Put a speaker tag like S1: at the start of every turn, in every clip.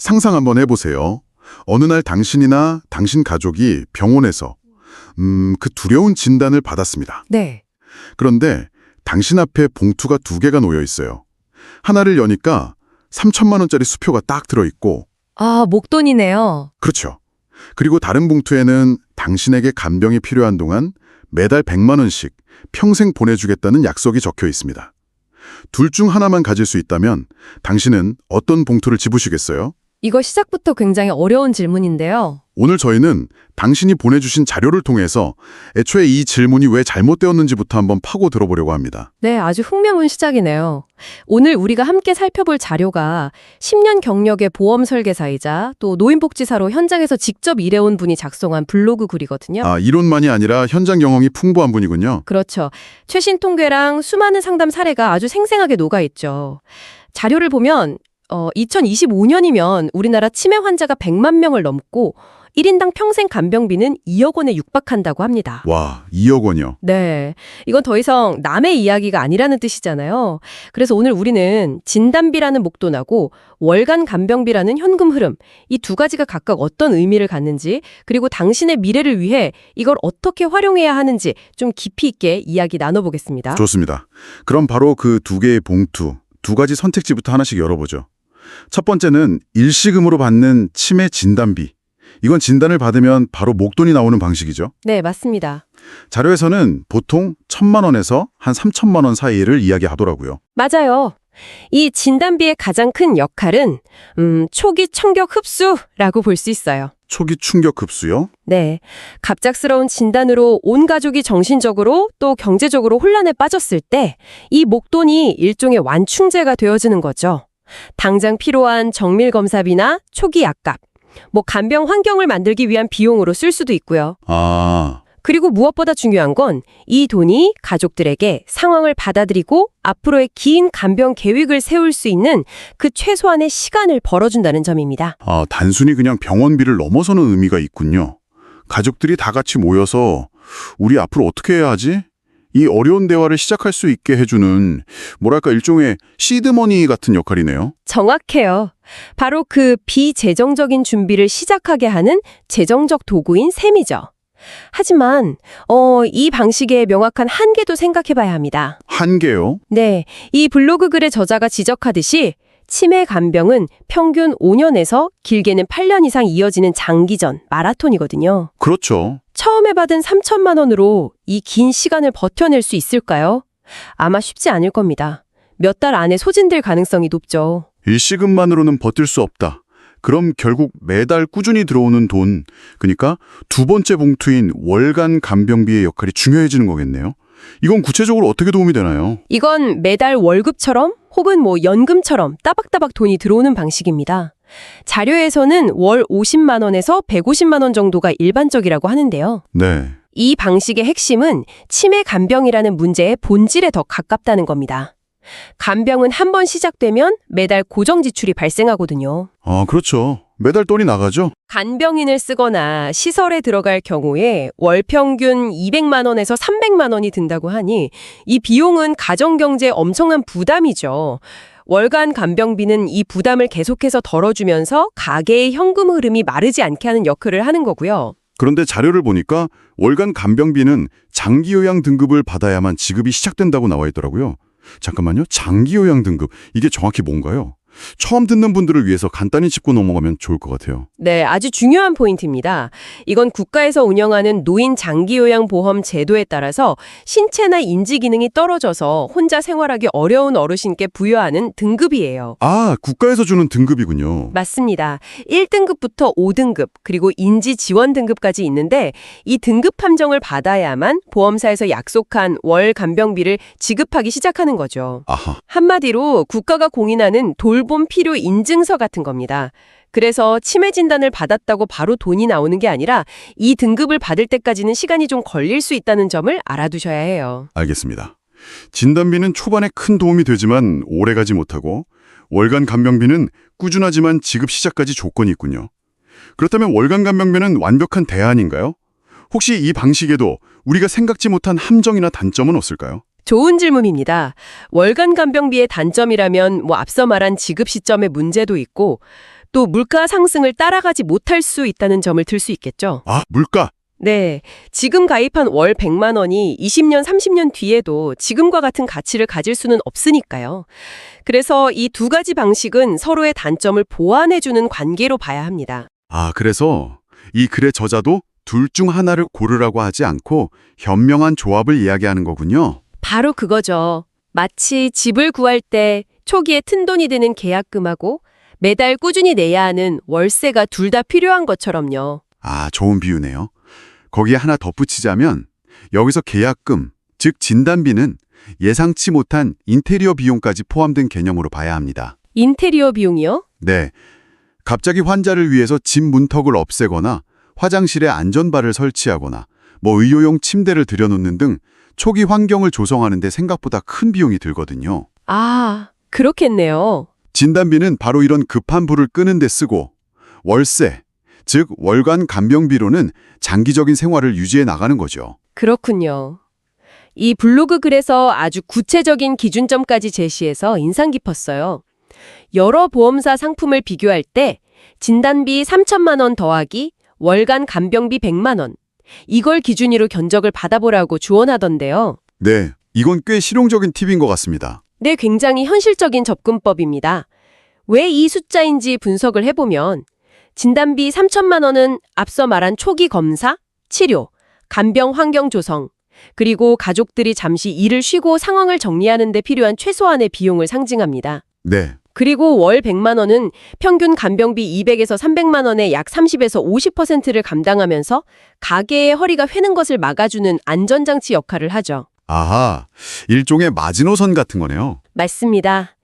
S1: 상상 한번 해보세요. 어느 날 당신이나 당신 가족이 병원에서 그 두려운 진단을 받았습니다.
S2: 네.
S1: 그런데 당신 앞에 봉투가 두 개가 놓여 있어요. 하나를 여니까 3천만 원짜리 수표가 딱 들어있고,
S2: 아, 목돈이네요.
S1: 그렇죠. 그리고 다른 봉투에는 당신에게 간병이 필요한 동안 매달 100만 원씩 평생 보내주겠다는 약속이 적혀 있습니다. 둘 중 하나만 가질 수 있다면 당신은 어떤 봉투를 집으시겠어요?
S2: 이거 시작부터 굉장히 어려운 질문인데요.
S1: 오늘 저희는 당신이 보내주신 자료를 통해서 애초에 이 질문이 왜 잘못되었는지부터 한번 파고 들어보려고 합니다.
S2: 네, 아주 흥미로운 시작이네요. 오늘 우리가 함께 살펴볼 자료가 10년 경력의 보험 설계사이자 또 노인복지사로 현장에서 직접 일해온 분이 작성한 블로그 글이거든요.
S1: 아, 이론만이 아니라 현장 경험이 풍부한 분이군요.
S2: 그렇죠. 최신 통계랑 수많은 상담 사례가 아주 생생하게 녹아있죠. 자료를 보면 2025년이면 우리나라 치매 환자가 100만 명을 넘고 1인당 평생 간병비는 2억 원에 육박한다고 합니다.
S1: 와, 2억 원이요?
S2: 네, 이건 더 이상 남의 이야기가 아니라는 뜻이잖아요. 그래서 오늘 우리는 진단비라는 목돈하고 월간 간병비라는 현금 흐름, 이 두 가지가 각각 어떤 의미를 갖는지, 그리고 당신의 미래를 위해 이걸 어떻게 활용해야 하는지 좀 깊이 있게 이야기 나눠보겠습니다.
S1: 좋습니다. 그럼 바로 그 두 개의 봉투, 두 가지 선택지부터 하나씩 열어보죠. 첫 번째는 일시금으로 받는 치매 진단비. 이건 진단을 받으면 바로 목돈이 나오는 방식이죠.
S2: 네, 맞습니다.
S1: 자료에서는 보통 1,000만 원에서 한 3천만 원 사이를 이야기하더라고요.
S2: 맞아요. 이 진단비의 가장 큰 역할은 초기 청격 흡수라고 볼 수 있어요.
S1: 초기 충격 흡수요?
S2: 네, 갑작스러운 진단으로 온 가족이 정신적으로 또 경제적으로 혼란에 빠졌을 때 이 목돈이 일종의 완충제가 되어지는 거죠. 당장 필요한 정밀 검사비나 초기 약값, 간병 환경을 만들기 위한 비용으로 쓸 수도 있고요.
S1: 아,
S2: 그리고 무엇보다 중요한 건 이 돈이 가족들에게 상황을 받아들이고 앞으로의 긴 간병 계획을 세울 수 있는 그 최소한의 시간을 벌어준다는 점입니다.
S1: 단순히 그냥 병원비를 넘어서는 의미가 있군요. 가족들이 다 같이 모여서 우리 앞으로 어떻게 해야 하지? 이 어려운 대화를 시작할 수 있게 해주는 뭐랄까 일종의 시드머니 같은 역할이네요.
S2: 정확해요. 바로 그 비재정적인 준비를 시작하게 하는 재정적 도구인 셈이죠. 하지만 이 방식의 명확한 한계도 생각해봐야 합니다.
S1: 한계요?
S2: 네, 이 블로그 글의 저자가 지적하듯이 치매 간병은 평균 5년에서 길게는 8년 이상 이어지는 장기전, 마라톤이거든요.
S1: 그렇죠.
S2: 처음에 받은 3천만 원으로 이 긴 시간을 버텨낼 수 있을까요? 아마 쉽지 않을 겁니다. 몇 달 안에 소진될 가능성이 높죠.
S1: 일시금만으로는 버틸 수 없다. 그럼 결국 매달 꾸준히 들어오는 돈, 그러니까 두 번째 봉투인 월간 간병비의 역할이 중요해지는 거겠네요. 이건 구체적으로 어떻게 도움이 되나요?
S2: 이건 매달 월급처럼 혹은 연금처럼 따박따박 돈이 들어오는 방식입니다. 자료에서는 월 50만 원에서 150만 원 정도가 일반적이라고 하는데요.
S1: 네.
S2: 이 방식의 핵심은 치매 간병이라는 문제의 본질에 더 가깝다는 겁니다. 간병은 한 번 시작되면 매달 고정 지출이 발생하거든요.
S1: 그렇죠. 매달 돈이 나가죠.
S2: 간병인을 쓰거나 시설에 들어갈 경우에 월 평균 200만 원에서 300만 원이 든다고 하니 이 비용은 가정경제에 엄청난 부담이죠. 월간 간병비는 이 부담을 계속해서 덜어주면서 가계의 현금 흐름이 마르지 않게 하는 역할을 하는 거고요.
S1: 그런데 자료를 보니까 월간 간병비는 장기요양 등급을 받아야만 지급이 시작된다고 나와 있더라고요. 잠깐만요. 장기요양 등급, 이게 정확히 뭔가요? 처음 듣는 분들을 위해서 간단히 짚고 넘어가면 좋을 것 같아요.
S2: 네, 아주 중요한 포인트입니다. 이건 국가에서 운영하는 노인 장기요양보험 제도에 따라서 신체나 인지 기능이 떨어져서 혼자 생활하기 어려운 어르신께 부여하는 등급이에요.
S1: 아, 국가에서 주는 등급이군요.
S2: 맞습니다. 1등급부터 5등급, 그리고 인지 지원 등급까지 있는데 이 등급 판정을 받아야만 보험사에서 약속한 월 간병비를 지급하기 시작하는 거죠.
S1: 아하.
S2: 한마디로 국가가 공인하는 돌봄 필요 인증서 같은 겁니다. 그래서 치매 진단을 받았다고 바로 돈이 나오는 게 아니라 이 등급을 받을 때까지는 시간이 좀 걸릴 수 있다는 점을 알아두셔야 해요.
S1: 알겠습니다. 진단비는 초반에 큰 도움이 되지만 오래가지 못하고 월간 간병비는 꾸준하지만 지급 시작까지 조건이 있군요. 그렇다면 월간 간병비는 완벽한 대안인가요? 혹시 이 방식에도 우리가 생각지 못한 함정이나 단점은 없을까요?
S2: 좋은 질문입니다. 월간 간병비의 단점이라면 앞서 말한 지급 시점의 문제도 있고 또 물가 상승을 따라가지 못할 수 있다는 점을 들 수 있겠죠.
S1: 아, 물가.
S2: 네, 지금 가입한 월 100만 원이 20년, 30년 뒤에도 지금과 같은 가치를 가질 수는 없으니까요. 그래서 이 두 가지 방식은 서로의 단점을 보완해주는 관계로 봐야 합니다.
S1: 아, 그래서 이 글의 저자도 둘 중 하나를 고르라고 하지 않고 현명한 조합을 이야기하는 거군요.
S2: 바로 그거죠. 마치 집을 구할 때 초기에 튼돈이 드는 계약금하고 매달 꾸준히 내야 하는 월세가 둘 다 필요한 것처럼요.
S1: 아, 좋은 비유네요. 거기에 하나 덧붙이자면 여기서 계약금, 즉 진단비는 예상치 못한 인테리어 비용까지 포함된 개념으로 봐야 합니다.
S2: 인테리어 비용이요?
S1: 네, 갑자기 환자를 위해서 집 문턱을 없애거나 화장실에 안전바를 설치하거나 의료용 침대를 들여놓는 등 초기 환경을 조성하는 데 생각보다 큰 비용이 들거든요.
S2: 아, 그렇겠네요.
S1: 진단비는 바로 이런 급한 불을 끄는 데 쓰고 월세, 즉 월간 간병비로는 장기적인 생활을 유지해 나가는 거죠.
S2: 그렇군요. 이 블로그 글에서 아주 구체적인 기준점까지 제시해서 인상 깊었어요. 여러 보험사 상품을 비교할 때 진단비 3천만 원 더하기 월간 간병비 100만 원. 이걸 기준으로 견적을 받아보라고 주원하던데요.
S1: 네, 이건 꽤 실용적인 팁인 것 같습니다.
S2: 네, 굉장히 현실적인 접근법입니다. 왜 이 숫자인지 분석을 해보면 진단비 3천만 원은 앞서 말한 초기 검사, 치료, 간병 환경 조성, 그리고 가족들이 잠시 일을 쉬고 상황을 정리하는 데 필요한 최소한의 비용을 상징합니다.
S1: 네,
S2: 그리고 월 100만 원은 평균 간병비 200에서 300만 원의 약 30에서 50%를 감당하면서 가게의 허리가 휘는 것을 막아주는 안전장치 역할을 하죠.
S1: 아하, 일종의 마지노선 같은 거네요.
S2: 맞습니다.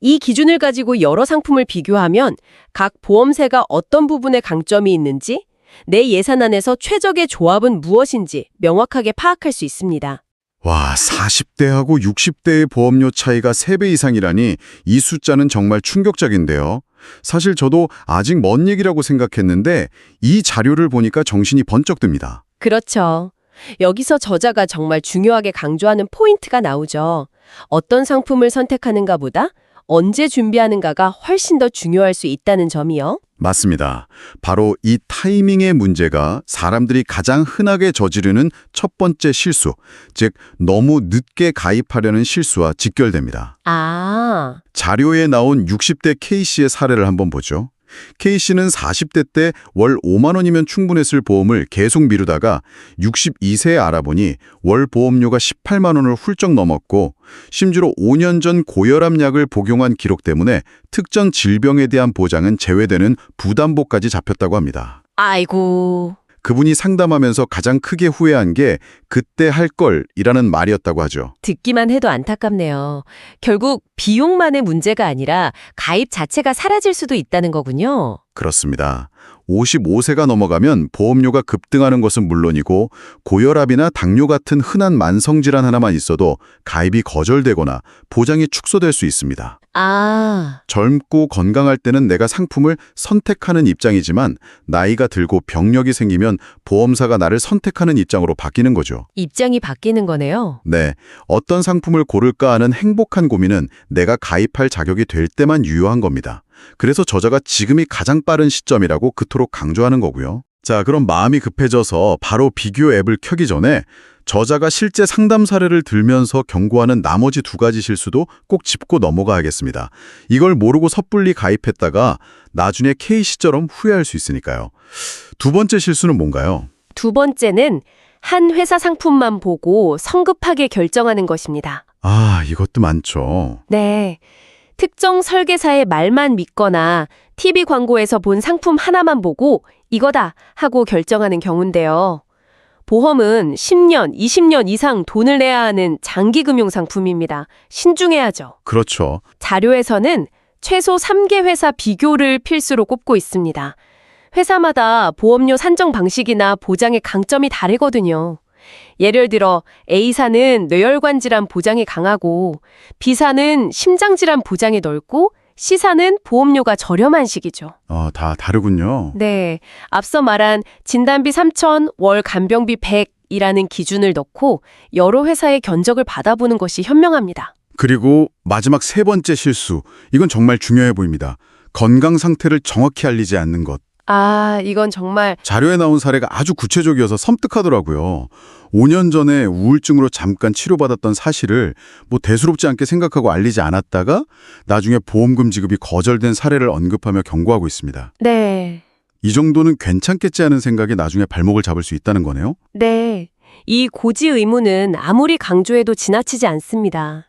S2: 이 기준을 가지고 여러 상품을 비교하면 각 보험사가 어떤 부분에 강점이 있는지, 내 예산 안에서 최적의 조합은 무엇인지 명확하게 파악할 수 있습니다.
S1: 와, 40대하고 60대의 보험료 차이가 3배 이상이라니 이 숫자는 정말 충격적인데요. 사실 저도 아직 먼 얘기라고 생각했는데 이 자료를 보니까 정신이 번쩍 듭니다.
S2: 그렇죠. 여기서 저자가 정말 중요하게 강조하는 포인트가 나오죠. 어떤 상품을 선택하는가 보다 언제 준비하는가가 훨씬 더 중요할 수 있다는 점이요.
S1: 맞습니다. 바로 이 타이밍의 문제가 사람들이 가장 흔하게 저지르는 첫 번째 실수, 즉 너무 늦게 가입하려는 실수와 직결됩니다.
S2: 아,
S1: 자료에 나온 60대 K씨의 사례를 한번 보죠. K씨는 40대 때 월 5만 원이면 충분했을 보험을 계속 미루다가 62세에 알아보니 월 보험료가 18만 원을 훌쩍 넘었고 심지어 5년 전 고혈압 약을 복용한 기록 때문에 특정 질병에 대한 보장은 제외되는 부담보까지 잡혔다고 합니다.
S2: 아이고.
S1: 그분이 상담하면서 가장 크게 후회한 게 그때 할 걸이라는 말이었다고 하죠.
S2: 듣기만 해도 안타깝네요. 결국 비용만의 문제가 아니라 가입 자체가 사라질 수도 있다는 거군요.
S1: 그렇습니다. 55세가 넘어가면 보험료가 급등하는 것은 물론이고 고혈압이나 당뇨 같은 흔한 만성질환 하나만 있어도 가입이 거절되거나 보장이 축소될 수 있습니다.
S2: 아,
S1: 젊고 건강할 때는 내가 상품을 선택하는 입장이지만 나이가 들고 병력이 생기면 보험사가 나를 선택하는 입장으로 바뀌는 거죠.
S2: 입장이 바뀌는 거네요.
S1: 네, 어떤 상품을 고를까 하는 행복한 고민은 내가 가입할 자격이 될 때만 유효한 겁니다. 그래서 저자가 지금이 가장 빠른 시점이라고 그토록 강조하는 거고요. 자, 그럼 마음이 급해져서 바로 비교 앱을 켜기 전에 저자가 실제 상담 사례를 들면서 경고하는 나머지 두 가지 실수도 꼭 짚고 넘어가야겠습니다. 이걸 모르고 섣불리 가입했다가 나중에 K씨처럼 후회할 수 있으니까요. 두 번째 실수는 뭔가요?
S2: 두 번째는 한 회사 상품만 보고 성급하게 결정하는 것입니다.
S1: 아, 이것도 많죠.
S2: 네. 특정 설계사의 말만 믿거나 TV 광고에서 본 상품 하나만 보고 이거다 하고 결정하는 경우인데요. 보험은 10년, 20년 이상 돈을 내야 하는 장기 금융 상품입니다. 신중해야죠.
S1: 그렇죠.
S2: 자료에서는 최소 3개 회사 비교를 필수로 꼽고 있습니다. 회사마다 보험료 산정 방식이나 보장의 강점이 다르거든요. 예를 들어 A사는 뇌혈관 질환 보장이 강하고 B사는 심장 질환 보장이 넓고 C사는 보험료가 저렴한 식이죠.
S1: 다 다르군요.
S2: 네, 앞서 말한 진단비 3천, 월 간병비 100이라는 기준을 넣고 여러 회사의 견적을 받아보는 것이 현명합니다.
S1: 그리고 마지막 세 번째 실수, 이건 정말 중요해 보입니다. 건강 상태를 정확히 알리지 않는 것.
S2: 아, 이건 정말
S1: 자료에 나온 사례가 아주 구체적이어서 섬뜩하더라고요. 5년 전에 우울증으로 잠깐 치료받았던 사실을 대수롭지 않게 생각하고 알리지 않았다가 나중에 보험금 지급이 거절된 사례를 언급하며 경고하고 있습니다.
S2: 네.
S1: 이 정도는 괜찮겠지 하는 생각이 나중에 발목을 잡을 수 있다는 거네요.
S2: 네. 이 고지 의무는 아무리 강조해도 지나치지 않습니다.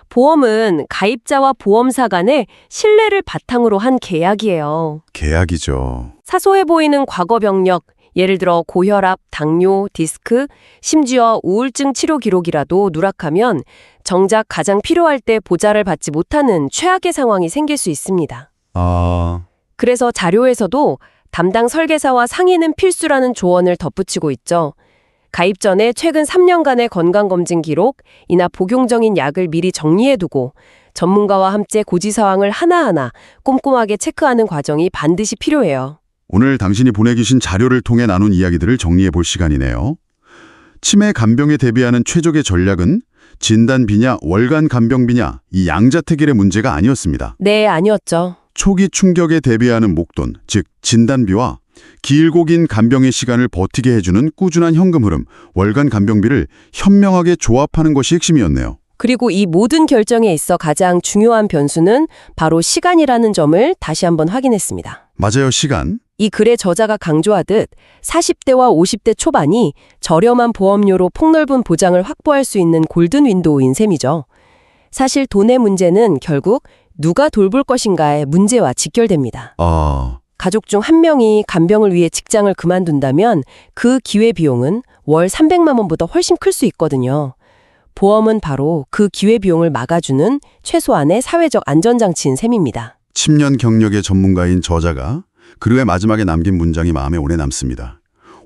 S2: 보험은 가입자와 보험사 간의 신뢰를 바탕으로 한 계약이에요.
S1: 계약이죠.
S2: 사소해 보이는 과거 병력, 예를 들어 고혈압, 당뇨, 디스크, 심지어 우울증 치료 기록이라도 누락하면 정작 가장 필요할 때 보잘을 받지 못하는 최악의 상황이 생길 수 있습니다.
S1: 아,
S2: 그래서 자료에서도 담당 설계사와 상의는 필수라는 조언을 덧붙이고 있죠. 가입 전에 최근 3년간의 건강검진 기록, 이나 복용정인 약을 미리 정리해두고 전문가와 함께 고지사항을 하나하나 꼼꼼하게 체크하는 과정이 반드시 필요해요.
S1: 오늘 당신이 보내주신 자료를 통해 나눈 이야기들을 정리해 볼 시간이네요. 치매 간병에 대비하는 최적의 전략은 진단비냐 월간 간병비냐 이 양자택일의 문제가 아니었습니다.
S2: 네, 아니었죠.
S1: 초기 충격에 대비하는 목돈, 즉 진단비와 길고 긴 간병의 시간을 버티게 해주는 꾸준한 현금 흐름, 월간 간병비를 현명하게 조합하는 것이 핵심이었네요.
S2: 그리고 이 모든 결정에 있어 가장 중요한 변수는 바로 시간이라는 점을 다시 한번 확인했습니다.
S1: 맞아요, 시간.
S2: 이 글의 저자가 강조하듯 40대와 50대 초반이 저렴한 보험료로 폭넓은 보장을 확보할 수 있는 골든 윈도우인 셈이죠. 사실 돈의 문제는 결국 누가 돌볼 것인가의 문제와 직결됩니다. 가족 중 한 명이 간병을 위해 직장을 그만둔다면 그 기회비용은 월 300만 원보다 훨씬 클 수 있거든요. 보험은 바로 그 기회비용을 막아주는 최소한의 사회적 안전장치인 셈입니다.
S1: 10년 경력의 전문가인 저자가 글의 마지막에 남긴 문장이 마음에 오래 남습니다.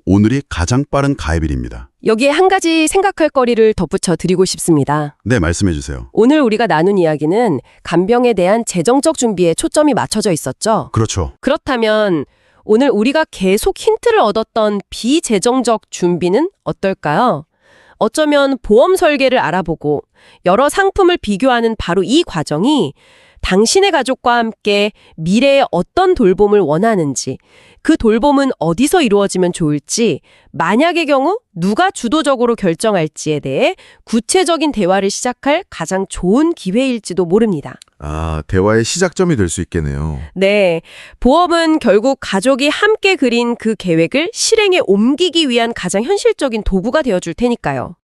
S1: 오늘이 가장 빠른 가입일입니다.
S2: 여기에 한 가지 생각할 거리를 덧붙여 드리고 싶습니다.
S1: 네, 말씀해 주세요.
S2: 오늘 우리가 나눈 이야기는 간병에 대한 재정적 준비에 초점이 맞춰져 있었죠.
S1: 그렇죠.
S2: 그렇다면 오늘 우리가 계속 힌트를 얻었던 비재정적 준비는 어떨까요? 어쩌면 보험 설계를 알아보고 여러 상품을 비교하는 바로 이 과정이 당신의 가족과 함께 미래에 어떤 돌봄을 원하는지, 그 돌봄은 어디서 이루어지면 좋을지, 만약의 경우 누가 주도적으로 결정할지에 대해 구체적인 대화를 시작할 가장 좋은 기회일지도 모릅니다.
S3: 대화의 시작점이 될 수 있겠네요.
S2: 네, 보험은 결국 가족이 함께 그린 그 계획을 실행에 옮기기 위한 가장 현실적인 도구가 되어줄 테니까요.